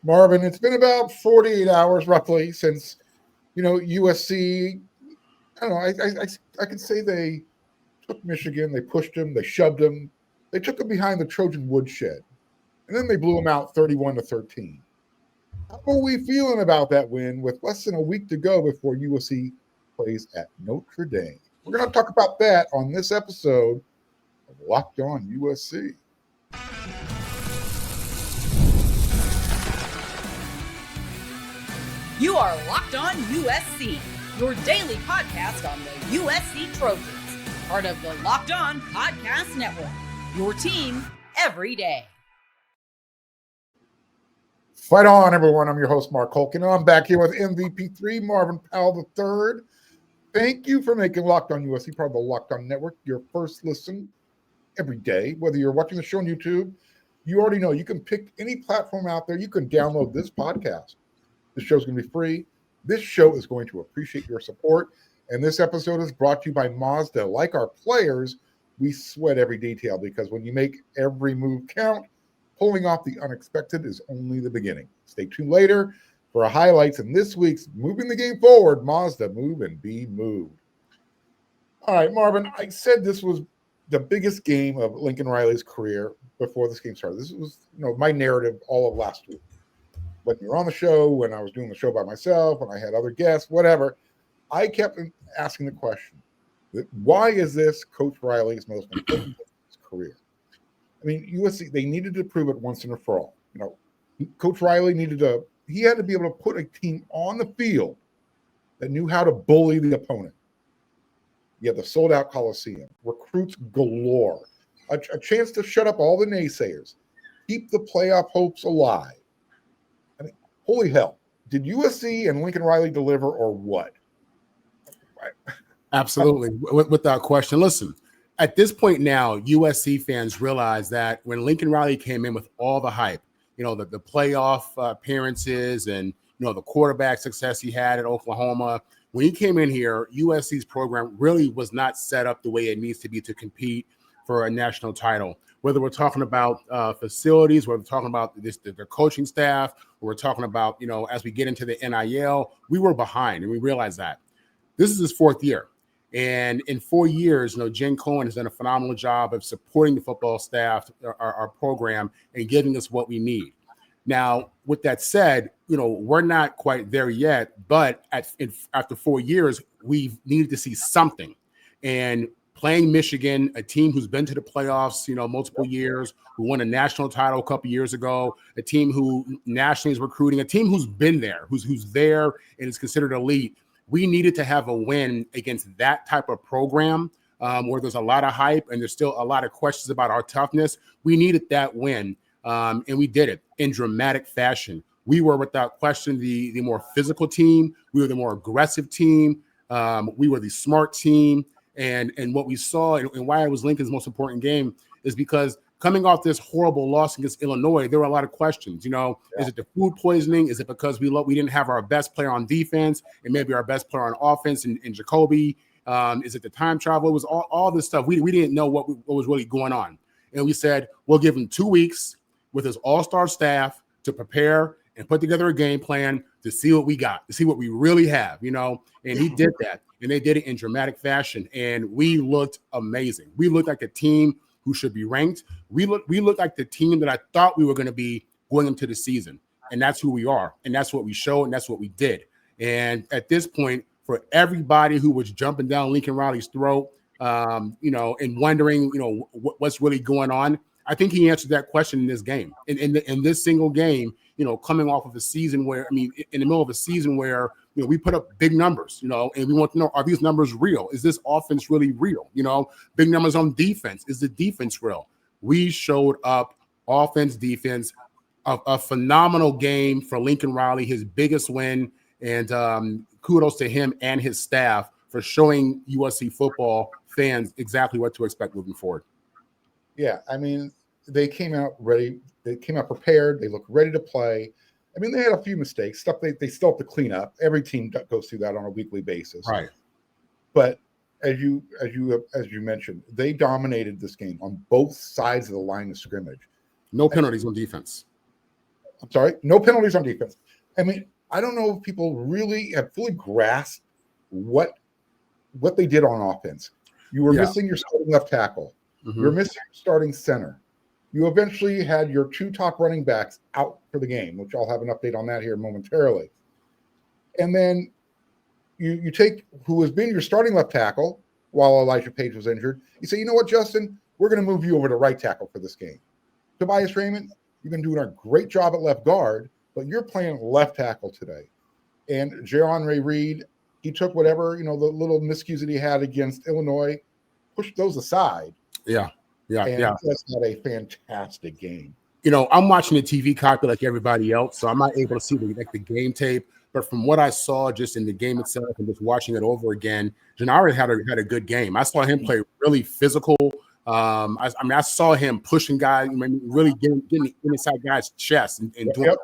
Marvin, it's been about 48 hours roughly since, USC. I don't know. I could say they took Michigan, they pushed them, they shoved them, they took them behind the Trojan woodshed, and then they blew them out 31-13. How are we feeling about that win with less than a week to go before USC plays at Notre Dame? We're going to talk about that on this episode of Locked On USC. You are Locked On USC, your daily podcast on the USC Trojans, part of the Locked On Podcast Network, your team every day. Fight on, everyone. I'm your host, Mark Holkin, and I'm back here with MVP3, Marvin Powell III. Thank you for making Locked On USC part of the Locked On Network your first listen every day. Whether you're watching the show on YouTube, you already know you can pick any platform out there. You can download this podcast. This show is going to be free. This show is going to appreciate your support. And this episode is brought to you by Mazda. Like our players, we sweat every detail because when you make every move count, pulling off the unexpected is only the beginning. Stay tuned later for our highlights in this week's Moving the Game Forward, Mazda Move and Be Moved. All right, Marvin, I said this was the biggest game of Lincoln Riley's career before this game started. This was, my narrative all of last week. When you were on the show, when I was doing the show by myself, when I had other guests, whatever, I kept asking the question, why is this Coach Riley's most important career? I mean, USC, they needed to prove it once and for all. Coach Riley he had to be able to put a team on the field that knew how to bully the opponent. You had the sold-out Coliseum, recruits galore, a chance to shut up all the naysayers, keep the playoff hopes alive. I mean, holy hell. Did USC and Lincoln Riley deliver or what? Absolutely, without question. Listen, at this point now, USC fans realize that when Lincoln Riley came in with all the hype, the playoff appearances and, the quarterback success he had at Oklahoma, when he came in here, USC's program really was not set up the way it needs to be to compete for a national title. Whether we're talking about facilities, whether we're talking about the coaching staff, or we're talking about, as we get into the NIL, we were behind, and we realized that. This is his fourth year. And in 4 years, Jen Cohen has done a phenomenal job of supporting the football staff, our program, and giving us what we need. Now, with that said, we're not quite there yet, but after 4 years, we've needed to see something. And playing Michigan, a team who's been to the playoffs, multiple years, who won a national title a couple years ago, a team who nationally is recruiting, a team who's been there, who's there and is considered elite. We needed to have a win against that type of program where there's a lot of hype and there's still a lot of questions about our toughness. We needed that win, and we did it in dramatic fashion. We were, without question, the more physical team. We were the more aggressive team. We were the smart team. And what we saw and why it was Lincoln's most important game is because coming off this horrible loss against Illinois, there were a lot of questions. Is it the food poisoning? Is it because we didn't have our best player on defense and maybe our best player on offense in Jacoby? Is it the time travel? It was all this stuff. We didn't know what was really going on. And we said, we'll give him 2 weeks with his all-star staff to prepare and put together a game plan to see what we got, to see what we really have, and he did that. And they did it in dramatic fashion. And we looked amazing. We looked like a team who should be ranked. We looked like the team that I thought we were going to be going into the season. And that's who we are. And that's what we showed. And that's what we did. And at this point, for everybody who was jumping down Lincoln Riley's throat, and wondering, what's really going on, I think he answered that question in this game. In this single game, coming off of a season where, in the middle of a season where, we put up big numbers, and we want to know, are these numbers real? Is this offense really real? Big numbers on defense. Is the defense real? We showed up offense, defense, a phenomenal game for Lincoln Riley, his biggest win. And kudos to him and his staff for showing USC football fans exactly what to expect moving forward. Yeah, they came out ready. They came out prepared. They looked ready to play. They had a few mistakes, stuff they still have to clean up. Every team goes through that on a weekly basis. Right. But as you mentioned, they dominated this game on both sides of the line of scrimmage. No penalties on defense. I'm sorry, no penalties on defense. I mean, I don't know if people really have fully grasped what they did on offense. You were missing your starting left tackle. You're missing your starting center. You eventually had your two top running backs out for the game, which I'll have an update on that here momentarily. And then you take who has been your starting left tackle while Elijah Page was injured. You say, you know what, Justin, we're going to move you over to right tackle for this game. Tobias Raymond, you've been doing a great job at left guard, but you're playing left tackle today. And Jaron Reed, he took whatever, the little miscues that he had against Illinois, pushed those aside. Yeah. That's not a fantastic game. I'm watching the TV copy like everybody else, so I'm not able to see the game tape. But from what I saw just in the game itself and just watching it over again, Jannari had a good game. I saw him play really physical. I saw him pushing guys, really getting inside guys' chests and doing.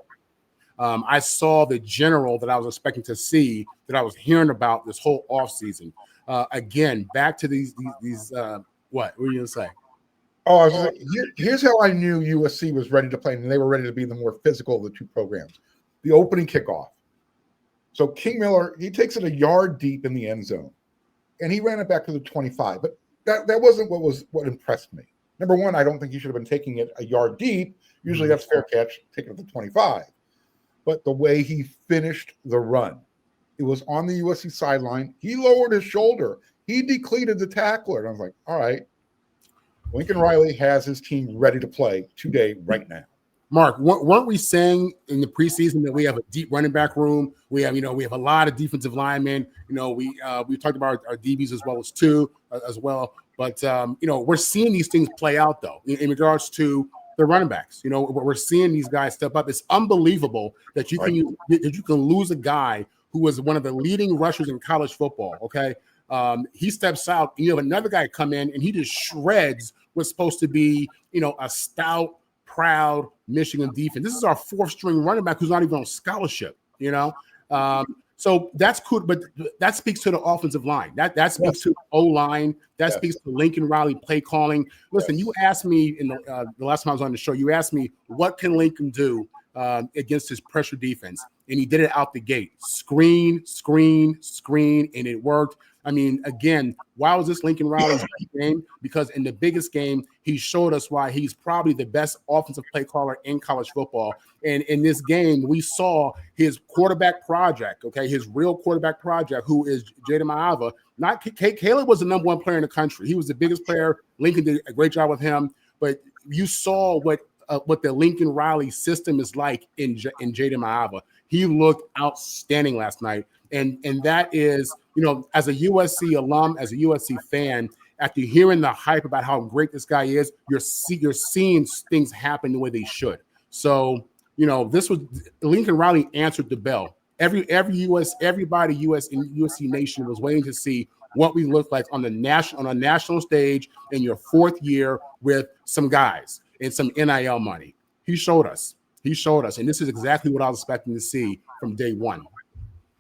I saw the general that I was expecting to see, that I was hearing about this whole offseason. Again, back to these what were you going to say? Oh, I was gonna say, here's how I knew USC was ready to play, and they were ready to be the more physical of the two programs. The opening kickoff. So King Miller, he takes it a yard deep in the end zone, and he ran it back to the 25. But that wasn't what impressed me. Number one, I don't think he should have been taking it a yard deep. Usually that's fair catch, take it at the 25. But the way he finished the run, it was on the USC sideline. He lowered his shoulder. He decleated the tackler. And I was like, all right, Lincoln Riley has his team ready to play today, right now. Mark, weren't we saying in the preseason that we have a deep running back room? We have a lot of defensive linemen. We talked about our DBs as well. But we're seeing these things play out though in regards to the running backs. We're seeing these guys step up. It's unbelievable that you can lose a guy who was one of the leading rushers in college football. Okay, he steps out. And you have another guy come in and he just shreds what's supposed to be a stout, proud Michigan defense. This is our fourth string running back who's not even on scholarship, so that's cool, but that speaks to the offensive line. That speaks to O-line. That speaks to Lincoln Riley play calling. Listen, you asked me in the last time I was on the show, you asked me what can Lincoln do against his pressure defense, and he did it out the gate. Screen, and it worked. I mean, again, why was this Lincoln Riley's game? Because in the biggest game, he showed us why he's probably the best offensive play caller in college football. And in this game, we saw his quarterback project, his real quarterback project, who is Jaden Maava. Not Caleb was the number one player in the country. He was the biggest player. Lincoln did a great job with him. But you saw what the Lincoln Riley system is like in Jaden Maava. He looked outstanding last night. And that is, as a USC alum, as a USC fan, after hearing the hype about how great this guy is, you're seeing things happen the way they should. So, this was Lincoln Riley answered the bell. Everybody in USC Nation was waiting to see what we look like on a national stage in your fourth year with some guys and some NIL money. He showed us, and this is exactly what I was expecting to see from day one.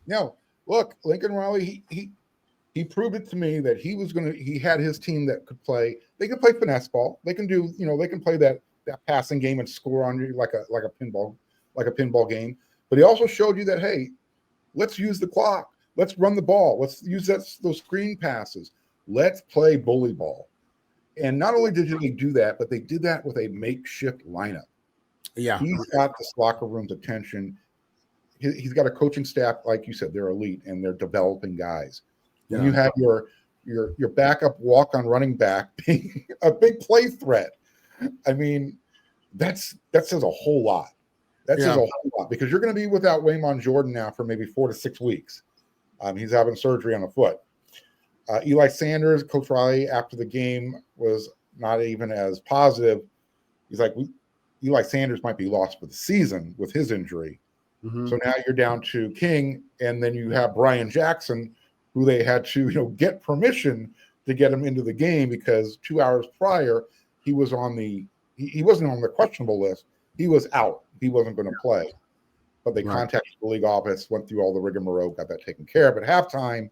No, look, Lincoln Riley, he proved it to me that he had his team that could play. They can play finesse ball. They can do, they can play that passing game and score on you like a pinball game. But he also showed you that, hey, let's use the clock. Let's run the ball. Let's use those screen passes. Let's play bully ball. And not only did they do that, but they did that with a makeshift lineup. Yeah. He's got this locker room's attention. He's got a coaching staff, like you said, they're elite and they're developing guys. Yeah. When you have your backup walk-on running back being a big play threat, I mean, that says a whole lot. That says a whole lot because you're going to be without Waymon Jordan now for maybe 4 to 6 weeks. He's having surgery on the foot. Eli Sanders, Coach Riley, after the game was not even as positive. He's like, Eli Sanders might be lost for the season with his injury. Mm-hmm. So now you're down to King, and then you have Brian Jackson, who they had to get permission to get him into the game because 2 hours prior he was on he wasn't on the questionable list. He was out. He wasn't going to play. But they contacted the league office, went through all the rigmarole, got that taken care of at halftime.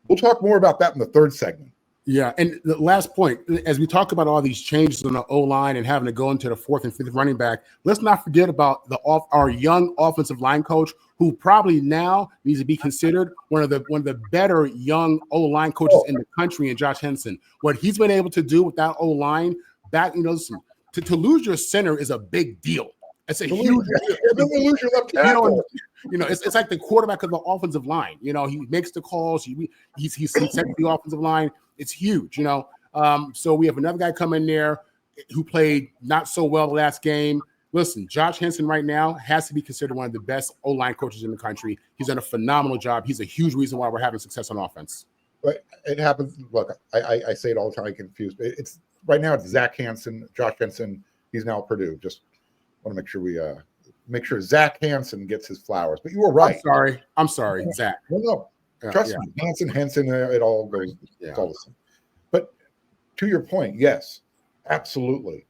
We'll talk more about that in the third segment. Yeah, and the last point, as we talk about all these changes on the O-line and having to go into the fourth and fifth running back, let's not forget about our young offensive line coach, who probably now needs to be considered one of the better young O-line coaches in the country, and Josh Henson. What he's been able to do with that O-line back, listen, to lose your center is a big deal. It's a huge deal. Then we lose your left tackle. It's like the quarterback of the offensive line. He makes the calls. He sets the offensive line. It's huge, So we have another guy come in there who played not so well the last game. Listen, Josh Henson right now has to be considered one of the best O-line coaches in the country. He's done a phenomenal job. He's a huge reason why we're having success on offense. But it happens. Look, I say it all the time. I get confused. It's right now. It's Zach Hanson, Josh Henson. He's now at Purdue. Just want to make sure we make sure Zach Hanson gets his flowers. But you were right. I'm sorry, Zach. No. Trust me, Henson, it all goes. It's all the same. But to your point, yes, absolutely.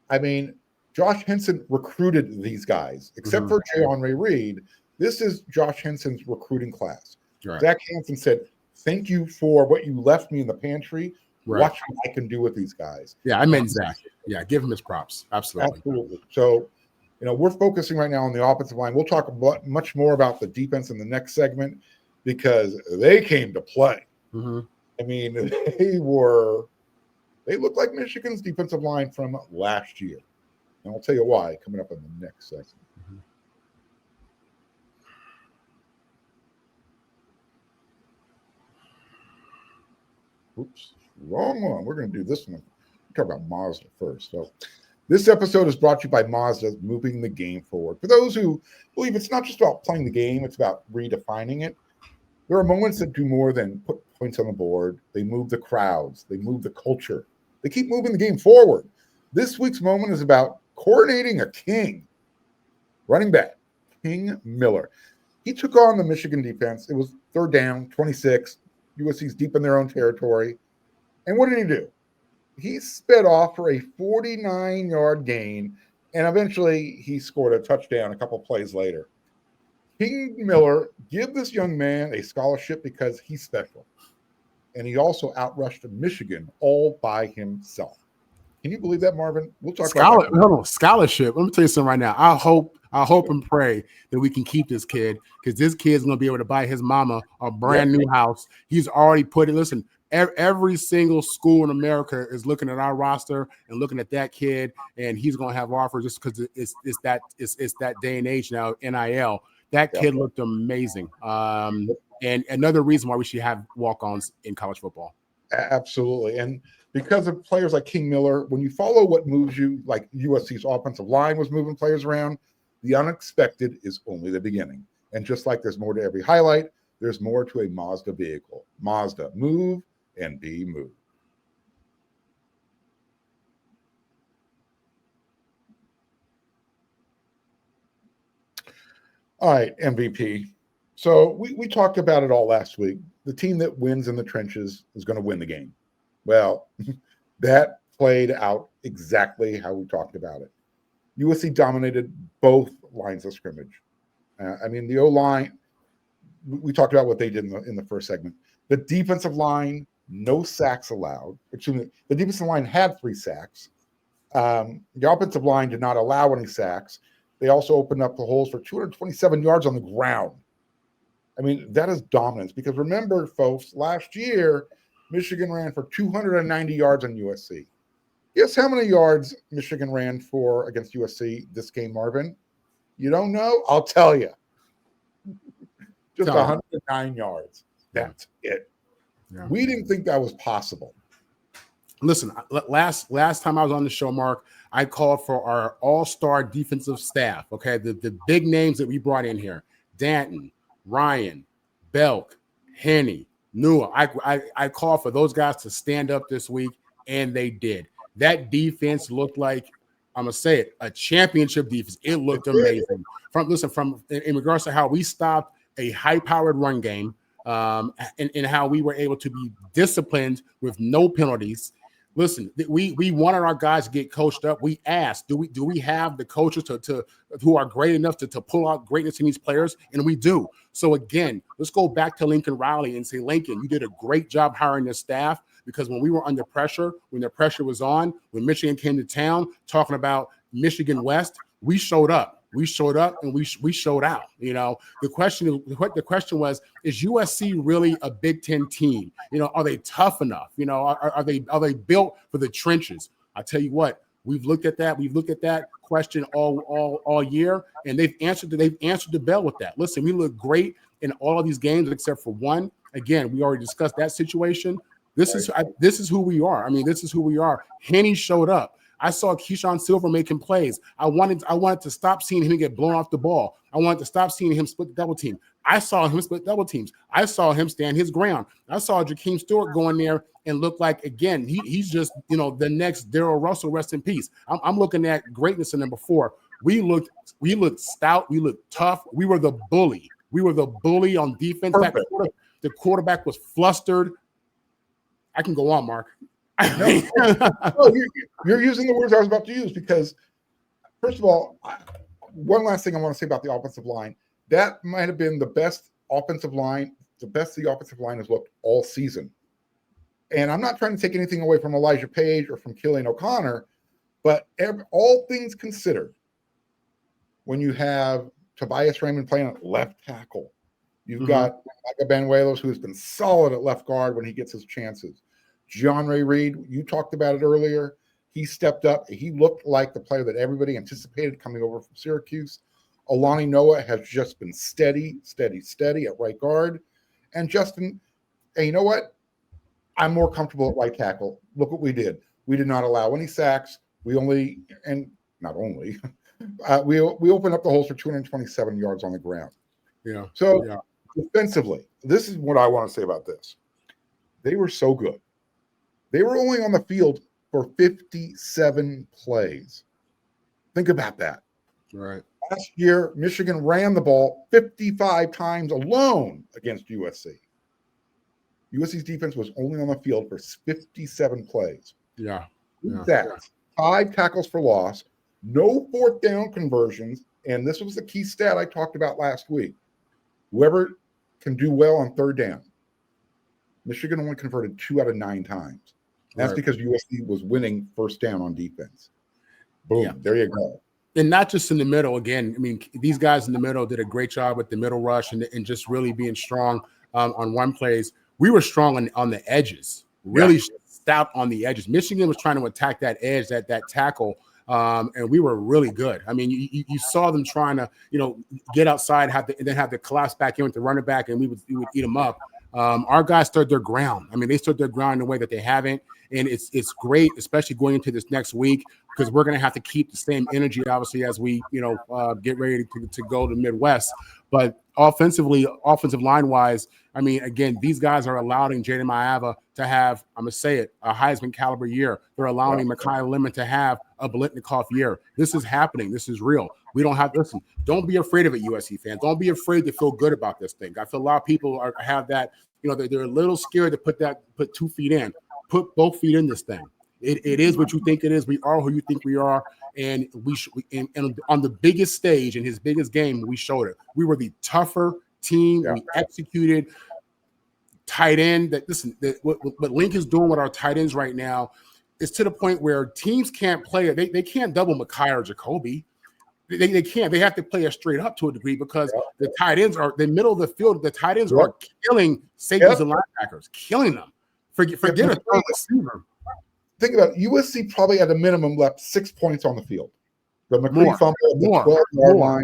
I mean, Josh Henson recruited these guys, except for J. Henry Reed. This is Josh Henson's recruiting class. Right. Zach Hanson said, "Thank you for what you left me in the pantry. Right. Watch what I can do with these guys." Yeah, I meant Zach. Yeah, give him his props. Absolutely. So, we're focusing right now on the offensive line. We'll talk much more about the defense in the next segment, because they came to play. Mm-hmm. I mean, they looked like Michigan's defensive line from last year. And I'll tell you why coming up in the next segment. Oops, wrong one. We're going to do this one. We'll talk about Mazda first. So this episode is brought to you by Mazda, moving the game forward. For those who believe it's not just about playing the game, it's about redefining it. There are moments that do more than put points on the board. They move the crowds. They move the culture. They keep moving the game forward. This week's moment is about coordinating a king. Running back, King Miller. He took on the Michigan defense. It was third down, 26. USC's deep in their own territory. And what did he do? He sped off for a 49-yard gain, and eventually he scored a touchdown a couple plays later. King Miller, give this young man a scholarship because he's special. And he also outrushed Michigan all by himself. Can you believe that, Marvin? We'll talk about that. Scholarship. Let me tell you something right now. I hope and pray that we can keep this kid, because this kid's going to be able to buy his mama a brand new house. He's already put it. Listen, every single school in America is looking at our roster and looking at that kid, and he's going to have offers just because it's that day and age now, NIL. That kid looked amazing. And another reason why we should have walk-ons in college football. Absolutely. And because of players like King Miller, when you follow what moves you, like USC's offensive line was moving players around, the unexpected is only the beginning. And just like there's more to every highlight, there's more to a Mazda vehicle. Mazda, move and be moved. All right, MVP. So we talked about it all last week. The team that wins in the trenches is going to win the game. Well, that played out exactly how we talked about it. USC dominated both lines of scrimmage. The O-line, we talked about what they did in the first segment. The defensive line, no sacks allowed. The defensive line had 3 sacks. The offensive line did not allow any sacks. They also opened up the holes for 227 yards on the ground. I mean, that is dominance, because remember, folks, last year, Michigan ran for 290 yards on USC. Guess how many yards Michigan ran for against USC this game, Marvin? You don't know? I'll tell you. Just 109 yards. That's it. Yeah. We didn't think that was possible. Listen, last time I was on the show, Mark, I called for our all-star defensive staff, okay? The big names that we brought in here, Danton, Ryan, Belk, Henney, Nua. I called for those guys to stand up this week, and they did. That defense looked like, I'm going to say it, a championship defense. It looked amazing. From in regards to how we stopped a high-powered run game, and how we were able to be disciplined with no penalties. Listen, we wanted our guys to get coached up. We asked, do we have the coaches to who are great enough to pull out greatness in these players? And we do. So again, let's go back to Lincoln Riley and say, Lincoln, you did a great job hiring your staff. because when we were under pressure, when the pressure was on, when Michigan came to town talking about Michigan West, we showed up. We showed up and we showed out. You know, the question was, is USC really a Big Ten team? You know, are they tough enough? You know, are they built for the trenches? I tell you what, we've looked at that. We've looked at that question all year, and they've answered the bell with that. Listen, we look great in all of these games except for one. Again, we already discussed that situation. This is who we are. I mean, this is who we are. Henny showed up. I saw Keyshawn Silver making plays. I wanted to stop seeing him get blown off the ball. I wanted to stop seeing him split the double team. I saw him split double teams. I saw him stand his ground. I saw Jakeem Stewart go in there and look like, again, he's just, you know, the next Darrell Russell, rest in peace. I'm looking at greatness in number 4. We looked stout. We looked tough. We were the bully. We were the bully on defense. The quarterback was flustered. I can go on, Mark. No, you're using the words I was about to use, because, first of all, one last thing I want to say about the offensive line. That might have been the best offensive line, the offensive line has looked all season. And I'm not trying to take anything away from Elijah Page or from Killian O'Connor, but all things considered, when you have Tobias Raymond playing at left tackle, you've got Micah Banuelos, who has been solid at left guard when he gets his chances. John Ray Reed, you talked about it earlier. He stepped up. He looked like the player that everybody anticipated coming over from Syracuse. Alani Noah has just been steady at right guard. And Justin, hey, you know what? I'm more comfortable at right tackle. Look what we did. We did not allow any sacks. We opened up the holes for 227 yards on the ground. Yeah. So defensively, this is what I want to say about this. They were so good. They were only on the field for 57 plays. Think about that. Right. Last year, Michigan ran the ball 55 times alone against USC. USC's defense was only on the field for 57 plays. Yeah. That's 5 tackles for loss, no fourth down conversions, and this was the key stat I talked about last week. Whoever can do well on third down. Michigan only converted 2 out of 9 times. That's because USC was winning first down on defense. Boom. There you go. And not just in the middle. Again, I mean, these guys in the middle did a great job with the middle rush and just really being strong on run plays. We were strong on the edges, really stout on the edges. Michigan was trying to attack that edge, that tackle, and we were really good. I mean, you saw them trying to, you know, get outside, and then have to collapse back in with the running back, and we would eat them up. Our guys stood their ground. I mean, they stood their ground in a way that they haven't. And it's great, especially going into this next week, because we're going to have to keep the same energy, obviously, as we, get ready to go to Midwest. But offensive line-wise, I mean, again, these guys are allowing Jaden Maiava to have, I'm going to say it, a Heisman caliber year. They're allowing Mekhi Lemon to have a Biletnikoff year. This is happening. This is real. We don't have – listen, don't be afraid of it, USC fans. Don't be afraid to feel good about this thing. I feel a lot of people have that, they're a little scared to put 2 feet in. Put both feet in this thing. It is what you think it is. We are who you think we are. And and on the biggest stage, in his biggest game, we showed it. We were the tougher team. We executed. Tight end. What Link is doing with our tight ends right now is to the point where teams can't play it. They can't double Mekhi or Jacoby. They can't. They have to play it straight up to a degree, because the tight ends are the middle of the field. The tight ends are killing safeties and linebackers, killing them. Forget a third receiver. Think about it. USC probably at a minimum left 6 points on the field. The McCree fumble, the 12-yard line.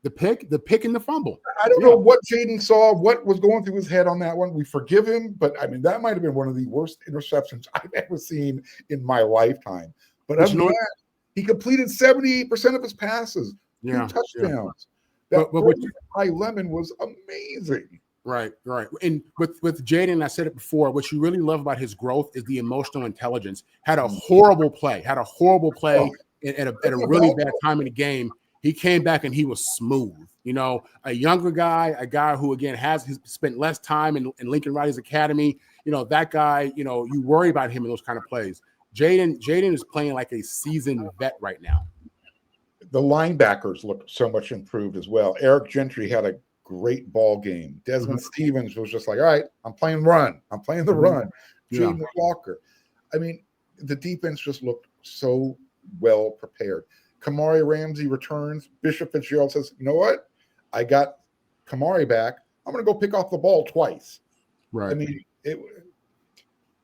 The pick and the fumble. I don't know what Jaden saw, what was going through his head on that one. We forgive him, but I mean, that might have been one of the worst interceptions I've ever seen in my lifetime. But other than that, he completed 78% of his passes. 2 touchdowns. That high lemon was amazing. Right. And with Jaden, I said it before, what you really love about his growth is the emotional intelligence. Had a horrible play at a really bad time in the game. He came back and he was smooth. A younger guy, a guy who, again, has spent less time in Lincoln Riley's academy. That guy, you worry about him in those kind of plays. Jaden is playing like a seasoned vet right now. The linebackers look so much improved as well. Eric Gentry had a great ball game. Desmond Stevens was just like, all right, I'm playing run. I'm playing the run. Jaden Walker. I mean, the defense just looked so well prepared. Kamari Ramsey returns. Bishop Fitzgerald says, you know what? I got Kamari back. I'm going to go pick off the ball twice. Right. I mean,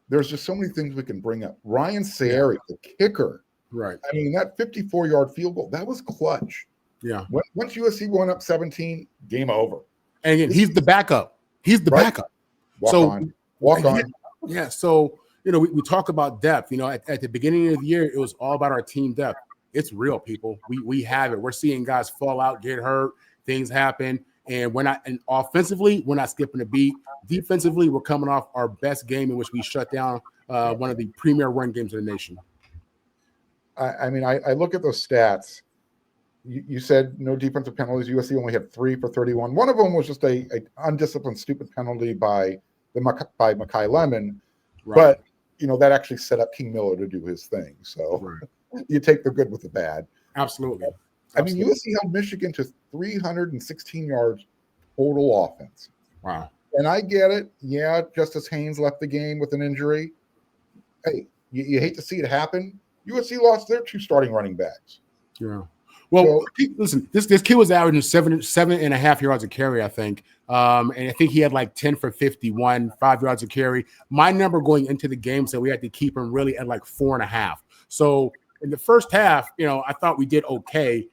there's just so many things we can bring up. Ryan Sayeri, the kicker. Right. I mean, that 54-yard field goal, that was clutch. Yeah. Once USC went up 17, game over. And again, he's the backup. He's the backup. Walk on. Yeah. So, we talk about depth. At the beginning of the year, it was all about our team depth. It's real, people. We have it. We're seeing guys fall out, get hurt, things happen. And offensively, we're not skipping a beat. Defensively, we're coming off our best game in which we shut down one of the premier run games in the nation. I look at those stats. You said no defensive penalties. USC only had 3 for 31. One of them was just a undisciplined, stupid penalty by Mekhi Lemon. Right. But, that actually set up King Miller to do his thing. So you take the good with the bad. Absolutely. I mean, USC held Michigan to 316 yards total offense. Wow. And I get it. Yeah, Justice Haynes left the game with an injury. Hey, you hate to see it happen. USC lost their 2 starting running backs. Yeah. Well, listen, this kid was averaging 7.5 yards a carry, I think. And I think he had like 10 for 51, 5 yards a carry. My number going into the game said we had to keep him really at like 4.5. So in the first half, I thought we did okay.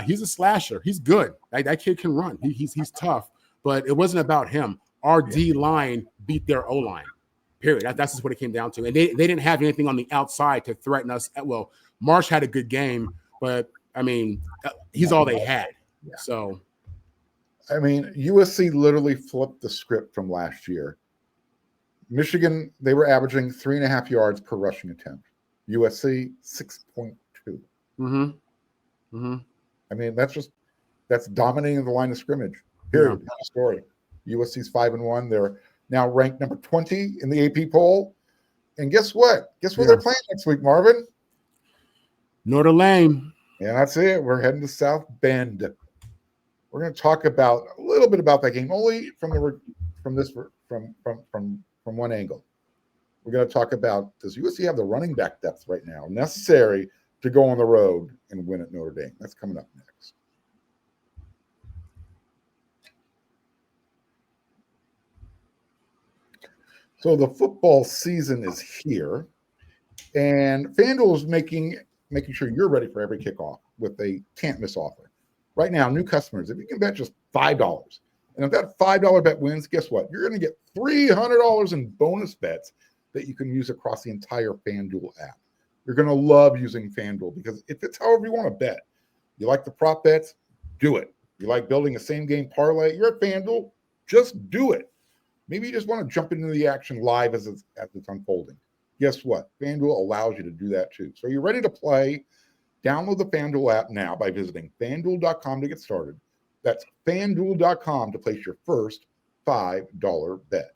He's a slasher. He's good. That kid can run. He's tough. But it wasn't about him. Our D line beat their O line. Period. That's just what it came down to. And they didn't have anything on the outside to threaten us. Well, Marsh had a good game, but I mean, he's all they had. Yeah. So, I mean, USC literally flipped the script from last year. Michigan, they were averaging 3.5 yards per rushing attempt. USC 6.2. Mm-hmm. Mm-hmm. I mean, that's dominating the line of scrimmage. Period. Yeah. Story. USC's 5-1. They're now ranked number 20 in the AP poll. And guess what? Guess where they're playing next week, Marvin? Notre Dame. Yeah, that's it. We're heading to South Bend. We're going to talk about a little bit about that game, only from one angle. We're going to talk about, does USC have the running back depth right now necessary to go on the road and win at Notre Dame? That's coming up next. So the football season is here, and FanDuel is making sure you're ready for every kickoff with a can't miss offer. Right now, new customers, if you can bet just $5, and if that $5 bet wins, guess what? You're going to get $300 in bonus bets that you can use across the entire FanDuel app. You're going to love using FanDuel because if it's however you want to bet, you like the prop bets, do it. You like building a same game parlay, you're at FanDuel, just do it. Maybe you just want to jump into the action live as it's unfolding. Guess what? FanDuel allows you to do that too. So you're ready to play. Download the FanDuel app now by visiting FanDuel.com to get started. That's FanDuel.com to place your first $5 bet.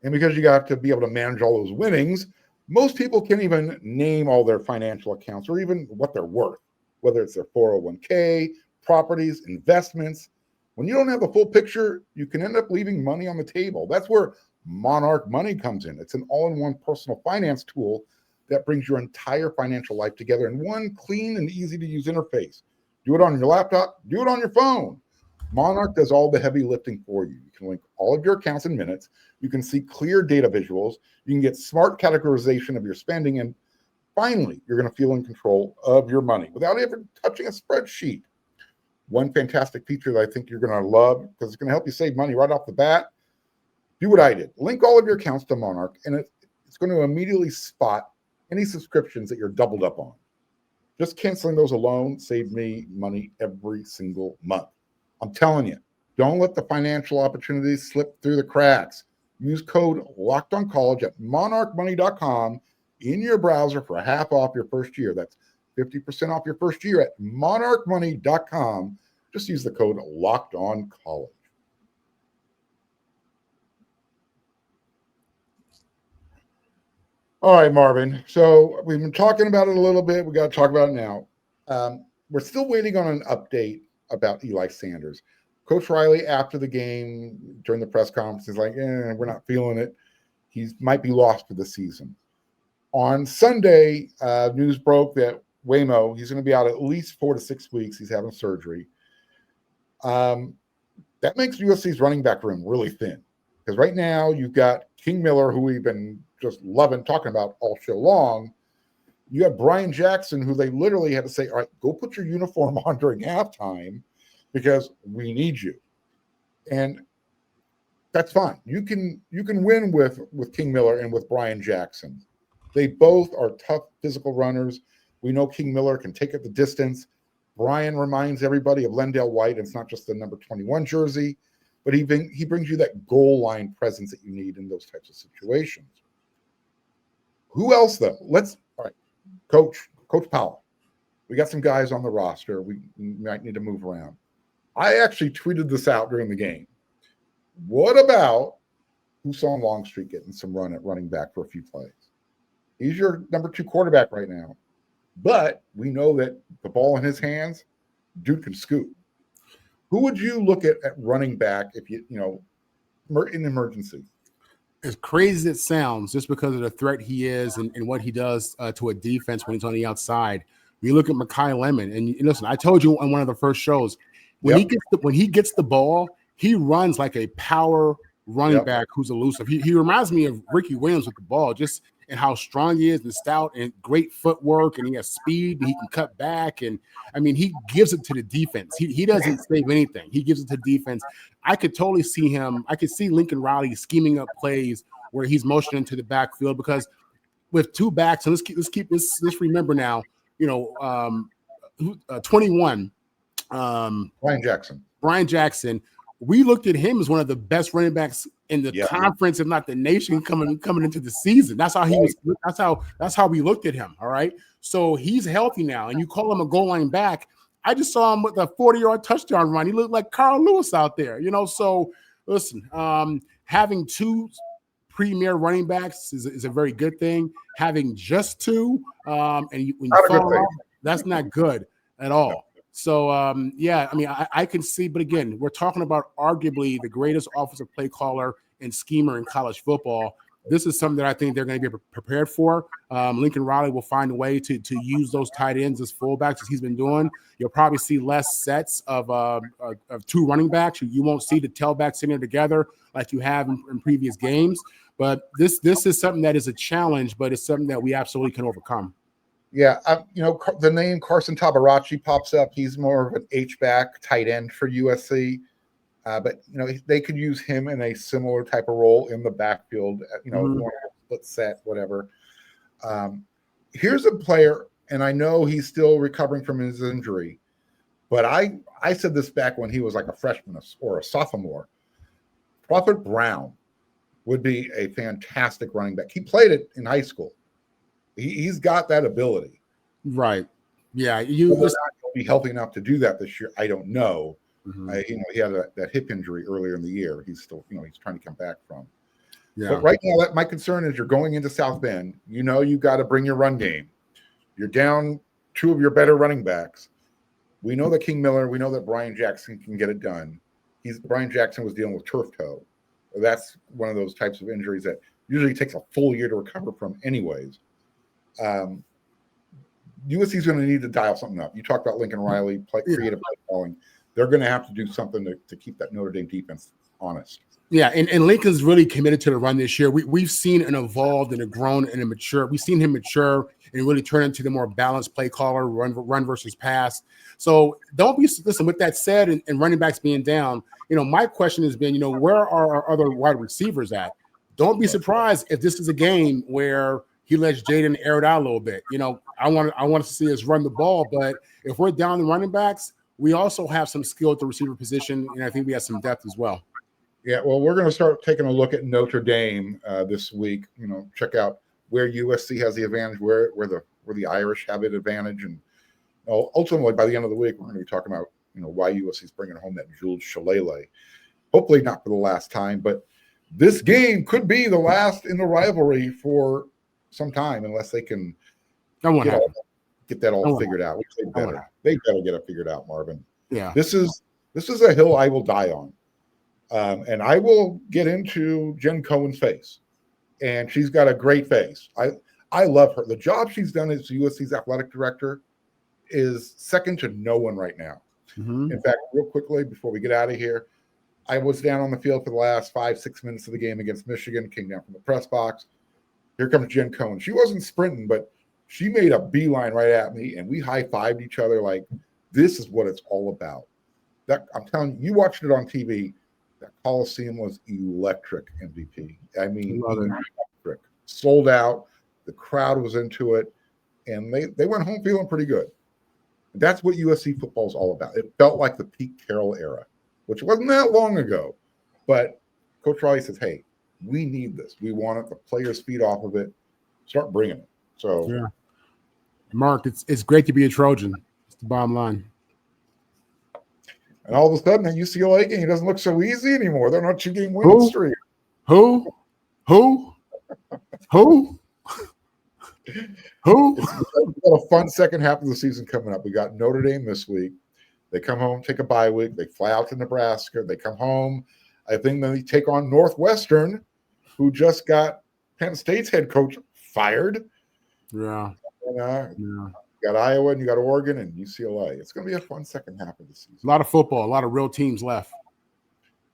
And because you have to be able to manage all those winnings, most people can't even name all their financial accounts or even what they're worth, whether it's their 401k, properties, investments. When you don't have the full picture, you can end up leaving money on the table. That's where Monarch Money comes in. It's an all-in-one personal finance tool that brings your entire financial life together in one clean and easy-to-use interface. Do it on your laptop. Do it on your phone. Monarch does all the heavy lifting for you. You can link all of your accounts in minutes. You can see clear data visuals. You can get smart categorization of your spending. And finally, you're going to feel in control of your money without ever touching a spreadsheet. One fantastic feature that I think you're going to love because it's going to help you save money right off the bat. Do what I did. Link all of your accounts to Monarch, and it's going to immediately spot any subscriptions that you're doubled up on. Just canceling those alone saved me money every single month. I'm telling you, don't let the financial opportunities slip through the cracks. Use code LOCKEDONCollege at monarchmoney.com in your browser for half off your first year. That's 50% off your first year at monarchmoney.com. Just use the code LOCKEDONCollege. All right, Marvin. So we've been talking about it a little bit. We got to talk about it now. We're still waiting on an update about Eli Sanders. Coach Riley, after the game, during the press conference, is like, we're not feeling it. He might be lost for the season. On Sunday, news broke that Waymo, he's going to be out at least 4 to 6 weeks. He's having surgery. That makes USC's running back room really thin. Because right now, you've got King Miller, who we've been just loving talking about all show long. You have Brian Jackson, who they literally had to say, all right, go put your uniform on during halftime because we need you. And that's fine. You can win with King Miller and with Brian Jackson. They both are tough physical runners. We know King Miller can take it the distance. Brian reminds everybody of Lendale White. It's not just the number 21 jersey, but he brings you that goal line presence that you need in those types of situations. Who else, though? All right, Coach Powell. We got some guys on the roster. We might need to move around. I actually tweeted this out during the game. What about Husan Longstreet getting some run at running back for a few plays? He's your number 2 quarterback right now. But we know that the ball in his hands, dude can scoop. Who would you look at running back if in emergency? As crazy as it sounds, just because of the threat he is and what he does to a defense when he's on the outside, you look at Mekhi Lemon, and listen, I told you on one of the first shows, when he gets the ball, he runs like a power running back who's elusive. He reminds me of Ricky Williams with the ball, just and how strong he is and stout and great footwork, and he has speed and he can cut back. And I mean, he gives it to the defense. He doesn't save anything. He gives it to defense. I could totally see him. I could see Lincoln Riley scheming up plays where he's motioning to the backfield, because with 2 backs, and let's remember now, 21. Brian Jackson. We looked at him as one of the best running backs in the conference, if not the nation, coming into the season. That's how he was. That's how we looked at him. All right. So he's healthy now, and you call him a goal line back. I just saw him with a 40-yard touchdown run. He looked like Carl Lewis out there. So listen, having 2 premier running backs is a very good thing. Having just 2, and when you fall off, that's not good at all. So, I can see, but again, we're talking about arguably the greatest offensive play caller and schemer in college football. This is something that I think they're going to be prepared for. Lincoln Riley will find a way to use those tight ends as fullbacks as he's been doing. You'll probably see less sets of 2 running backs. You won't see the tailbacks in there together like you have in previous games. But this is something that is a challenge, but it's something that we absolutely can overcome. Yeah, the name Carson Tabarachi pops up. He's more of an H-back tight end for USC. But, they could use him in a similar type of role in the backfield, split set, whatever. Here's a player, and I know he's still recovering from his injury, but I said this back when he was like a freshman or a sophomore. Prophet Brown would be a fantastic running back. He played it in high school. He's got that ability. Right. Yeah. He'll be healthy enough to do that this year. I don't know. Mm-hmm. He had that hip injury earlier in the year. He's still, he's trying to come back from. Yeah. But right now, my concern is you're going into South Bend. You got to bring your run game. You're down 2 of your better running backs. We know that King Miller. We know that Brian Jackson can get it done. Brian Jackson was dealing with turf toe. That's one of those types of injuries that usually takes a full year to recover from anyways. USC is going to need to dial something up. You talked about Lincoln Riley, creative play calling. They're going to have to do something to keep that Notre Dame defense honest. Yeah, and Lincoln's really committed to the run this year. We've seen an evolved and a grown and a mature. We've seen him mature and really turn into the more balanced play caller, run versus pass. So listen, with that said, and running backs being down, my question has been, where are our other wide receivers at? Don't be surprised if this is a game where he lets Jaden air it out a little bit. I want to see us run the ball, but if we're down the running backs, we also have some skill at the receiver position, and I think we have some depth as well. Yeah, well, we're going to start taking a look at Notre Dame this week. Check out where USC has the advantage, where the Irish have an advantage, and ultimately by the end of the week, we're going to be talking about why USC is bringing home that Jules Shillelagh. Hopefully not for the last time, but this game could be the last in the rivalry for some time, unless they can get that all figured out. Which they better get it figured out, Marvin. Yeah, this is This is a hill I will die on. And I will get into Jen Cohen's face. And she's got a great face. I love her. The job she's done as USC's athletic director is second to no one right now. Mm-hmm. In fact, real quickly, before we get out of here, I was down on the field for the last 5-6 minutes of the game against Michigan, came down from the press box. Here comes Jen Cohen. She wasn't sprinting, but she made a beeline right at me, and we high-fived each other like, this is what it's all about. That I'm telling you, you watched it on TV. That Coliseum was electric, MVP. I mean, electric. Sold out. The crowd was into it, and they went home feeling pretty good. That's what USC football is all about. It felt like the Pete Carroll era, which wasn't that long ago. But Coach Riley says, hey, we need this. We want it. The players feed off of it. Start bringing it. So, yeah. Mark, it's great to be a Trojan. It's the bottom line. And all of a sudden, that UCLA game doesn't look so easy anymore. They're not 2-game winning streak. Who? We've got a fun second half of the season coming up. We got Notre Dame this week. They come home, take a bye week. They fly out to Nebraska. They come home. I think they take on Northwestern, who just got Penn State's head coach fired. Yeah. And, you got Iowa, and you got Oregon and UCLA. It's going to be a fun second half of the season. A lot of football, a lot of real teams left.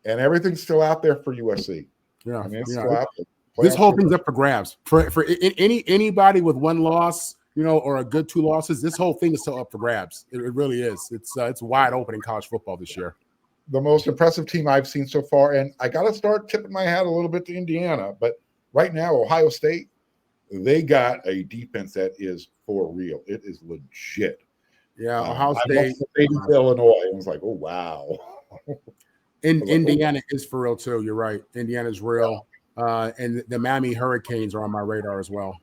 And everything's still out there for USC. Yeah. I mean, it's still out there. This whole thing's up for grabs. For anybody with one loss, or a good 2 losses, this whole thing is still up for grabs. It really is. It's wide open in college football this year. The most impressive team I've seen so far, and I got to start tipping my hat a little bit to Indiana, but right now, Ohio State, they got a defense that is for real. It is legit. Yeah, Ohio State. Illinois. I was like, oh, wow. Indiana is for real, too. You're right. Indiana's real. And the Miami Hurricanes are on my radar as well.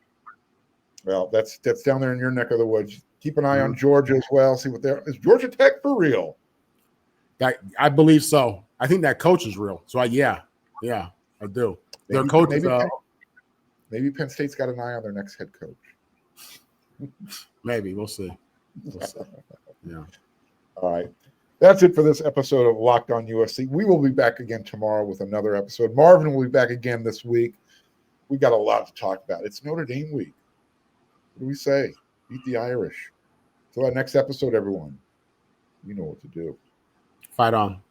Well, that's down there in your neck of the woods. Keep an eye on Georgia as well. See what is Georgia Tech for real? I believe so. I think that coach is real. So I do. Their coach is maybe Penn State's got an eye on their next head coach. Maybe we'll see. Yeah. All right. That's it for this episode of Locked On USC. We will be back again tomorrow with another episode. Marvin will be back again this week. We got a lot to talk about. It's Notre Dame week. What do we say? Beat the Irish. Till that next episode, everyone. You know what to do. Fight on.